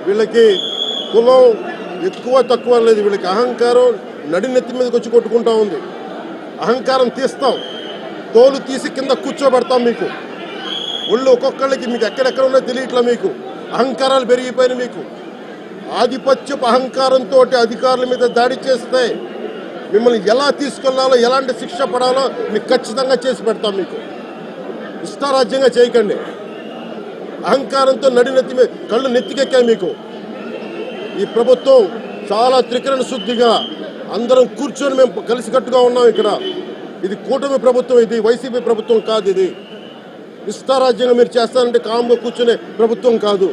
వీళ్ళకి కులం ఎక్కువ తక్కువ లేదు, వీళ్ళకి అహంకారం నడినెత్తి మీదకి వచ్చి కొట్టుకుంటా ఉంది. అహంకారం తీస్తాం, తోలు తీసి కింద కూర్చోబెడతాం. మీకు ఒళ్ళు ఒక్కొక్కళ్ళకి మీకు ఎక్కడెక్కడ ఉన్నో తెలియట్లా. మీకు అహంకారాలు పెరిగిపోయినాయి. మీకు ఆధిపత్యపు అహంకారంతో అధికారుల మీద దాడి చేస్తే మిమ్మల్ని ఎలా తీసుకెళ్లాలో, ఎలాంటి శిక్ష పడాలో మీకు ఖచ్చితంగా చేసి పెడతాం. మీకు ఇష్టారాజ్యంగా చేయకండి. అహంకారంతో నడినెత్తి మీద కళ్ళు నెత్తికెక్కాయి. మీకు ఈ ప్రభుత్వం చాలా త్రికరణ శుద్ధిగా అందరం కూర్చొని మేము కలిసికట్టుగా ఉన్నాం. ఇక్కడ ఇది కూటమి ప్రభుత్వం, ఇది వైసీపీ ప్రభుత్వం కాదు. ఇది ఇష్టారాజ్యంగా మీరు చేస్తారంటే కామ్గా కూర్చునే ప్రభుత్వం కాదు.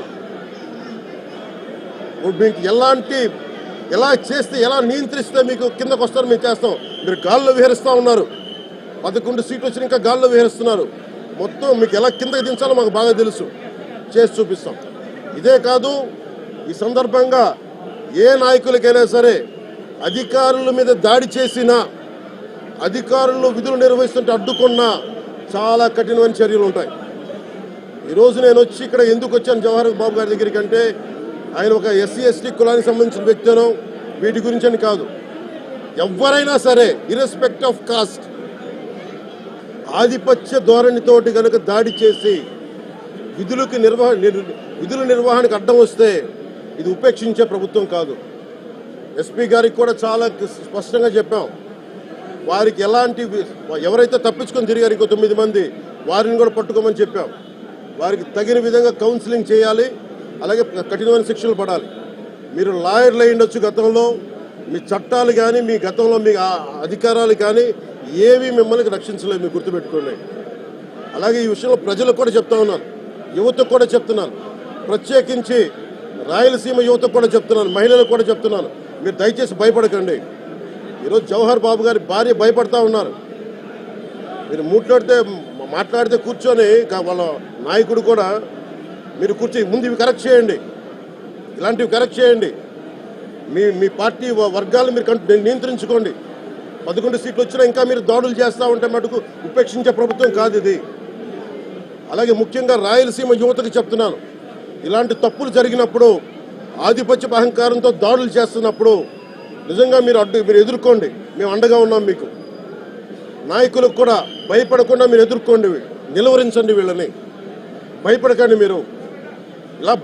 మీకు ఎలా చేస్తే, ఎలా నియంత్రిస్తే మీకు కిందకు వస్తారో మేము చేస్తాం. మీరు గాల్లో విహరిస్తూ ఉన్నారు. 11 సీట్లు వచ్చి ఇంకా గాల్లో విహరిస్తున్నారు. మొత్తం మీకు ఎలా కిందకి దించాలో మాకు బాగా తెలుసు, చేసి చూపిస్తాం. ఇదే కాదు, ఈ సందర్భంగా ఏ నాయకులకైనా సరే అధికారుల మీద దాడి చేసినా, అధికారులు విధులు నిర్వహిస్తుంటే అడ్డుకున్నా చాలా కఠినమైన చర్యలు ఉంటాయి. ఈరోజు నేను వచ్చి ఇక్కడ ఎందుకు వచ్చాను జవహర్ బాబు గారి దగ్గరికి అంటే, ఆయన ఒక ఎస్సీ ఎస్టీ కులానికి సంబంధించిన వ్యక్తినో వీటి గురించి అని కాదు. ఎవరైనా సరే ఇర్రెస్పెక్ట్ ఆఫ్ కాస్ట్ ఆధిపత్య ధోరణితోటి కనుక దాడి చేసి విధుల నిర్వహణకు అడ్డం వస్తే ఇది ఉపేక్షించే ప్రభుత్వం కాదు. ఎస్పీ గారికి కూడా చాలా స్పష్టంగా చెప్పాం. వారికి ఎవరైతే తప్పించుకొని తిరిగారు ఇంకో 9 మంది, వారిని కూడా పట్టుకోమని చెప్పాం. వారికి తగిన విధంగా కౌన్సిలింగ్ చేయాలి, అలాగే కఠినమైన శిక్షలు పడాలి. మీరు లాయర్లు అయి ఉండొచ్చు గతంలో, మీ చట్టాలు కానీ మీ గతంలో మీ అధికారాలు కానీ ఏవి మిమ్మల్ని రక్షించలేదు, మీరు గుర్తుపెట్టుకోండి. అలాగే ఈ విషయంలో ప్రజలకు కూడా చెప్తా ఉన్నాను, యువతకు కూడా చెప్తున్నాను, ప్రత్యేకించి రాయలసీమ యువతకు కూడా చెప్తున్నాను, మహిళలకు కూడా చెప్తున్నాను, మీరు దయచేసి భయపడకండి. ఈరోజు జవహర్ బాబు గారి భార్య భయపడతా ఉన్నారు. మీరు మాట్లాడితే కూర్చొని వాళ్ళ నాయకుడు కూడా మీరు కూర్చొని ముందు ఇవి కరెక్ట్ చేయండి, ఇలాంటివి కరెక్ట్ చేయండి, మీ పార్టీ వర్గాలను మీరు నియంత్రించుకోండి. 11 సీట్లు వచ్చినా ఇంకా మీరు దాడులు చేస్తూ ఉంటే మటుకు ఉపేక్షించే ప్రభుత్వం కాదు ఇది. అలాగే ముఖ్యంగా రాయలసీమ యువతకు చెప్తున్నాను, ఇలాంటి తప్పులు జరిగినప్పుడు, ఆధిపత్య అహంకారంతో దాడులు చేస్తున్నప్పుడు నిజంగా మీరు ఎదుర్కోండి, మేము అండగా ఉన్నాం మీకు. నాయకులకు కూడా భయపడకుండా మీరు ఎదుర్కోండి, నిలువరించండి, వీళ్ళని భయపడకండి. మీరు ఇలా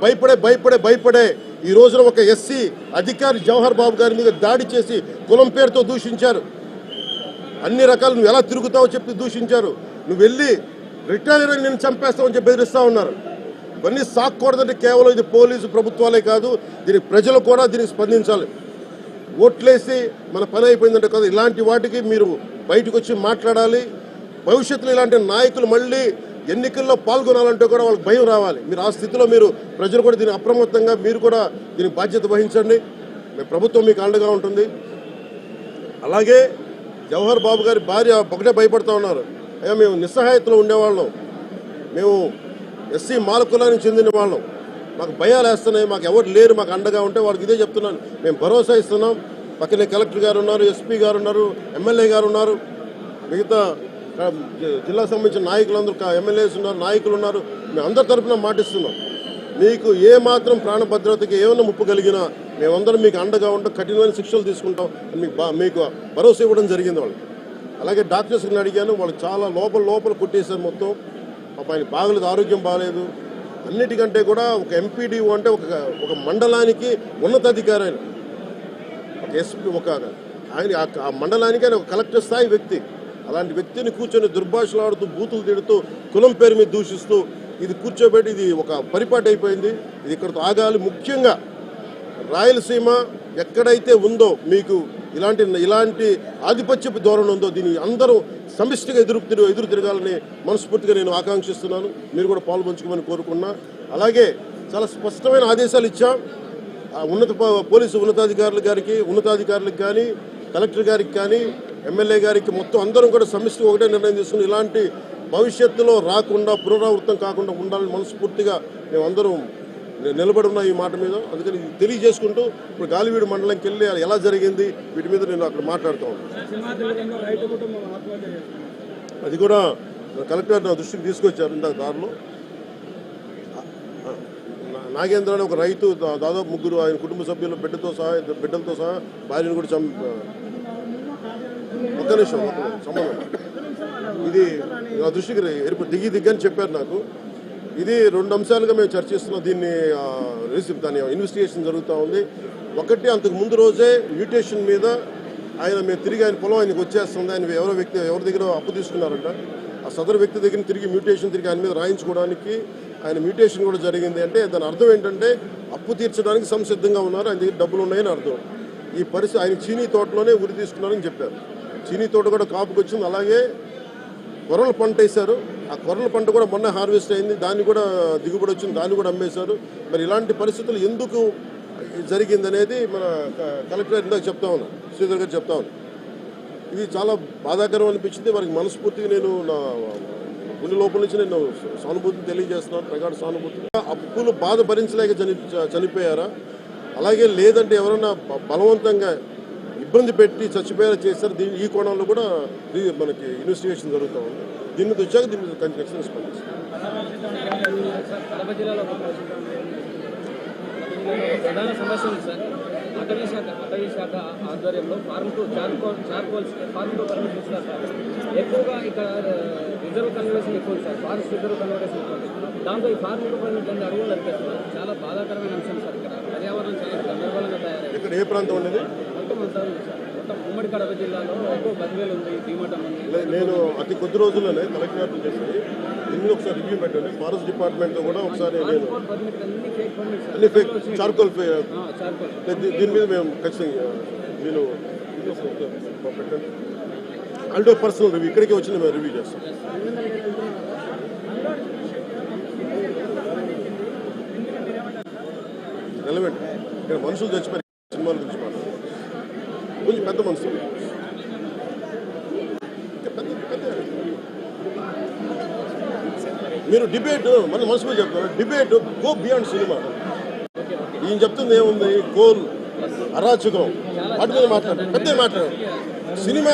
భయపడే ఈ రోజున ఒక ఎస్సీ అధికారి జవహర్ బాబు గారి మీద దాడి చేసి కులం పేరుతో దూషించారు. అన్ని రకాలు నువ్వు ఎలా తిరుగుతావో చెప్పి దూషించారు. నువ్వు వెళ్ళి రిటైర్ అని నేను చంపేస్తావని చెప్పి బెదిరిస్తూ ఉన్నారు. ఇవన్నీ సాక్కూడదంటే కేవలం ఇది పోలీసు ప్రభుత్వాలే కాదు, దీనికి ప్రజలు కూడా దీనికి స్పందించాలి. ఓట్లేసి మన పని అయిపోయిందంటే కదా, ఇలాంటి వాటికి మీరు బయటకు వచ్చి మాట్లాడాలి. భవిష్యత్తులో ఇలాంటి నాయకులు మళ్ళీ ఎన్నికల్లో పాల్గొనాలంటే కూడా వాళ్ళకి భయం రావాలి. మీరు ఆ స్థితిలో ప్రజలు కూడా దీన్ని అప్రమత్తంగా మీరు కూడా దీనికి బాధ్యత వహించండి. ప్రభుత్వం మీకు అండగా ఉంటుంది. అలాగే జవహర్ బాబు గారి భార్య ఒకటే భయపడుతూ ఉన్నారు, అయ్యా మేము నిస్సహాయతలో ఉండేవాళ్ళం, మేము ఎస్సీ మాల కులానికి చెందిన వాళ్ళం, మాకు భయాలు వేస్తున్నాయి, మాకు ఎవరు లేరు మాకు అండగా ఉంటే వాళ్ళకి ఇదే చెప్తున్నాను. మేము భరోసా ఇస్తున్నాం. పక్కనే కలెక్టర్ గారు ఉన్నారు, ఎస్పీ గారు ఉన్నారు, ఎమ్మెల్యే గారు ఉన్నారు, మిగతా జిల్లాకు సంబంధించిన నాయకులందరూ ఎమ్మెల్యేస్ ఉన్నారు, నాయకులు ఉన్నారు. మేము అందరి తరఫున మాటిస్తున్నాం. మీకు ఏ మాత్రం ప్రాణభద్రతకి ఏమైనా ముప్పు కలిగినా మేమందరం మీకు అండగా ఉంటాం, కఠినమైన శిక్షలు తీసుకుంటాం అని మీకు భరోసా ఇవ్వడం జరిగింది వాళ్ళకి. అలాగే డాక్టర్స్ని అడిగాను, వాళ్ళు చాలా లోపల కొట్టేశారు మొత్తం. ఆయన బాగలేదు, ఆరోగ్యం బాగలేదు. అన్నిటికంటే కూడా ఒక ఎంపీడీఓ అంటే ఒక మండలానికి ఉన్నతాధికారి, ఆయన ఒక ఎస్పీ, ఆయన ఆ మండలానికి ఆయన ఒక కలెక్టర్ స్థాయి వ్యక్తి. అలాంటి వ్యక్తిని కూర్చొని దుర్భాషలాడుతూ, బూతులు తిడుతూ, కులం పేరు మీద దూషిస్తూ ఇది కూర్చోబెట్టి ఇది ఒక పరిపాటి అయిపోయింది. ఇది ఇక్కడతో ఆగాలి. ముఖ్యంగా రాయలసీమ ఎక్కడైతే ఉందో మీకు ఇలాంటి ఆధిపత్యపు ధోరణి ఉందో దీన్ని అందరూ సమిష్టిగా ఎదురు తిరగాలని మనస్ఫూర్తిగా నేను ఆకాంక్షిస్తున్నాను. మీరు కూడా పాల్పంచుకోమని కోరుకున్నా. అలాగే చాలా స్పష్టమైన ఆదేశాలు ఇచ్చాం పోలీసు ఉన్నతాధికారులకు కానీ, కలెక్టర్ గారికి కానీ, ఎమ్మెల్యే గారికి, మొత్తం అందరం కూడా సమిష్టిగా ఒకటే నిర్ణయం తీసుకుని ఇలాంటి భవిష్యత్తులో రాకుండా, పునరావృతం కాకుండా ఉండాలని మనస్ఫూర్తిగా మేమందరం నిలబడి ఉన్నాం ఈ మాట మీద. అందుకని తెలియజేసుకుంటూ ఇప్పుడు గాలివీడు మండలంకి వెళ్ళి ఎలా జరిగింది వీటి మీద నేను అక్కడ మాట్లాడుతూ ఉన్నాను. అది కూడా కలెక్టర్ నా దృష్టికి తీసుకొచ్చారు ఇందాక దారిలో. నాగేంద్ర అనే ఒక రైతు దాదాపు ముగ్గురు ఆయన కుటుంబ సభ్యులు బిడ్డలతో సహా భార్యను కూడా ఒక్క నిమిషం సంబంధం ఇది నా దృష్టికి దిగ్గని చెప్పారు నాకు. ఇది 2 అంశాలుగా మేము చర్చిస్తున్నాం. దీన్ని దాని ఇన్వెస్టిగేషన్ జరుగుతూ ఉంది. ఒకటి, అంతకు ముందు రోజే మ్యూటేషన్ మీద మేము తిరిగి ఆయన పొలం ఆయనకు వచ్చేస్తుంది, ఆయన ఎవరి దగ్గర అప్పు తీసుకున్నారంట, ఆ సదరు వ్యక్తి దగ్గర తిరిగి మ్యూటేషన్ తిరిగి ఆయన మీద రాయించుకోవడానికి ఆయన మ్యూటేషన్ కూడా జరిగింది. అంటే దాని అర్థం ఏంటంటే అప్పు తీర్చడానికి సంసిద్ధంగా ఉన్నారు, ఆయన దగ్గర డబ్బులు ఉన్నాయని అర్థం. ఈ పరిస్థితి ఆయన చీనీ తోటలోనే ఉరి తీసుకున్నారని చెప్పారు. చీనీ తోట కూడా కాపుకి వచ్చింది. అలాగే కొర్రల పంట వేశారు, ఆ కొర్రల పంట కూడా మొన్న హార్వెస్ట్ అయింది, దాన్ని కూడా దిగుబడి వచ్చింది, దాన్ని కూడా అమ్మేశారు. మరి ఇలాంటి పరిస్థితులు ఎందుకు జరిగింది అనేది మన కలెక్టర్ ఇందాక చెప్తా ఉన్నాను, శ్రీధర్ గారు చెప్తా ఉన్నాను. ఇది చాలా బాధాకరం అనిపించింది. వారికి మనస్ఫూర్తిగా నేను నా గుండె లోపల నుంచి నేను సానుభూతిని తెలియజేస్తున్నాను, ప్రగాఢ సానుభూతి. అప్పులు బాధ భరించలేక చనిపోయారా, అలాగే లేదంటే ఎవరైనా బలవంతంగా ఇబ్బంది పెట్టి చచ్చిపోయేలా చేశారు, ఈ కోణంలో కూడా మనకి ఇన్వెస్టిగేషన్ జరుగుతూ ఉంది. దీని మీద వచ్చాక దీని మీద ఖచ్చితంగా స్పందిస్తాం. ప్రధాన సమస్య ఉంది సార్. అటవీ శాఖ ఆధ్వర్యంలో farm to charcoals farm to permit ఇస్తారు సార్. ఎక్కువగా ఇక్కడ రిజర్వ్ కన్వర్షన్ ఎక్కువ సార్, ఫారెస్ట్ రిజర్వ్ కన్వర్షన్ ఎక్కువ. దాంతో ఈ ఫార్మ్ టు పర్మిట్ అనేది అడుగులు అనిపిస్తున్నారు. చాలా బాధాకరమైన అంశం సార్. ఇక్కడ పర్యావరణం చాలా గందరగోళంగా తయారైంది. ఇక్కడ ఏ ప్రాంతం ఉండేది? మొత్తం అంతా ఉంది సార్. మొత్తం ఉమ్మడి కడప జిల్లాలో ఎక్కువ బదివేలు ఉంది, భీమటం ఉంది. నేను అతి కొద్ది రోజుల్లోనే కలెక్టర్ చేసి దీన్ని ఒకసారి రివ్యూ పెట్టండి. ఫారెస్ట్ డిపార్ట్మెంట్తో కూడా ఒకసారి నేను అన్ని ఫేక్ చార్కోల్ దీని మీద మేము ఖచ్చితంగా నేను పెట్టండి. ఆల్డో పర్సనల్ రివ్యూ ఇక్కడికి వచ్చి మేము రివ్యూ చేస్తాం. రెలవెంట్ ఇక్కడ మనుషులు చచ్చిపోయి సినిమాల గురించి మాట్లాడారు, కొంచెం పెద్ద మనుషులు మీరు డిబేట్ మన మనసులో చెప్తారు. Debate go beyond cinema. ఈయన చెప్తుంది ఏముంది, గోల్ అరాచకం వాటి మీద మాట్లాడారు, పెద్ద మాట్లాడారు. సినిమా